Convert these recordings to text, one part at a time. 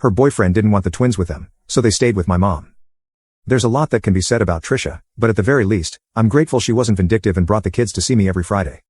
Her boyfriend didn't want the twins with them, so they stayed with my mom. There's a lot that can be said about Trisha, but at the very least, I'm grateful she wasn't vindictive and brought the kids to see me every Friday.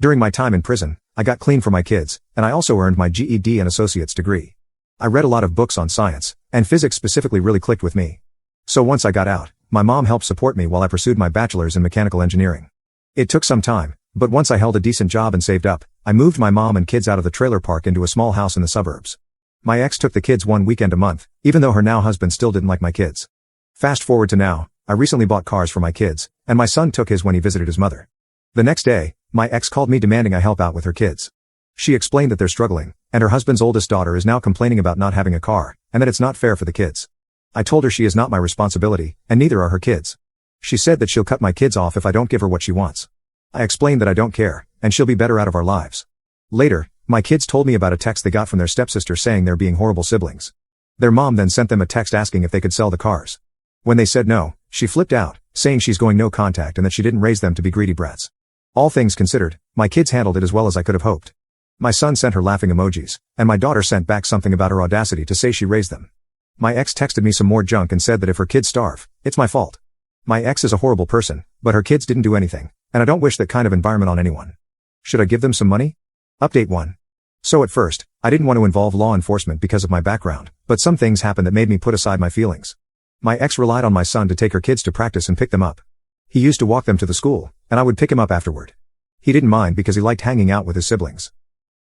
During my time in prison, I got clean for my kids, and I also earned my GED and associate's degree. I read a lot of books on science, and physics specifically really clicked with me. So once I got out, my mom helped support me while I pursued my bachelor's in mechanical engineering. It took some time, but once I held a decent job and saved up, I moved my mom and kids out of the trailer park into a small house in the suburbs. My ex took the kids one weekend a month, even though her now husband still didn't like my kids. Fast forward to now, I recently bought cars for my kids, and my son took his when he visited his mother. The next day, my ex called me demanding I help out with her kids. She explained that they're struggling, and her husband's oldest daughter is now complaining about not having a car, and that it's not fair for the kids. I told her she is not my responsibility, and neither are her kids. She said that she'll cut my kids off if I don't give her what she wants. I explained that I don't care, and she'll be better out of our lives. Later, my kids told me about a text they got from their stepsister saying they're being horrible siblings. Their mom then sent them a text asking if they could sell the cars. When they said no, she flipped out, saying she's going no contact and that she didn't raise them to be greedy brats. All things considered, my kids handled it as well as I could have hoped. My son sent her laughing emojis, and my daughter sent back something about her audacity to say she raised them. My ex texted me some more junk and said that if her kids starve, it's my fault. My ex is a horrible person, but her kids didn't do anything, and I don't wish that kind of environment on anyone. Should I give them some money? Update 1. So at first, I didn't want to involve law enforcement because of my background, but some things happened that made me put aside my feelings. My ex relied on my son to take her kids to practice and pick them up. He used to walk them to the school, and I would pick him up afterward. He didn't mind because he liked hanging out with his siblings.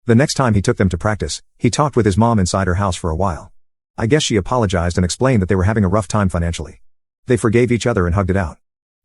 The next time he took them to practice, he talked with his mom inside her house for a while. I guess she apologized and explained that they were having a rough time financially. They forgave each other and hugged it out.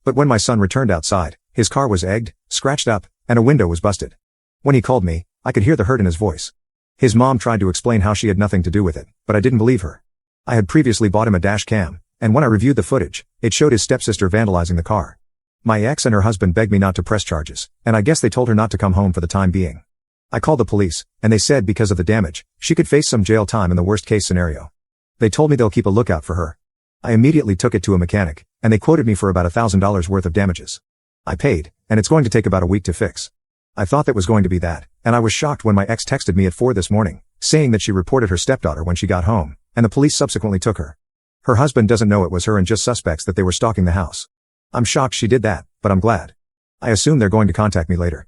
But when my son returned outside, his car was egged, scratched up, and a window was busted. When he called me, I could hear the hurt in his voice. His mom tried to explain how she had nothing to do with it, but I didn't believe her. I had previously bought him a dash cam, and when I reviewed the footage, it showed his stepsister vandalizing the car. My ex and her husband begged me not to press charges, and I guess they told her not to come home for the time being. I called the police, and they said because of the damage, she could face some jail time in the worst case scenario. They told me they'll keep a lookout for her. I immediately took it to a mechanic, and they quoted me for about $1,000 worth of damages. I paid, and it's going to take about a week to fix. I thought that was going to be that, and I was shocked when my ex texted me at 4 this morning, saying that she reported her stepdaughter when she got home, and the police subsequently took her. Her husband doesn't know it was her and just suspects that they were stalking the house. I'm shocked she did that, but I'm glad. I assume they're going to contact me later.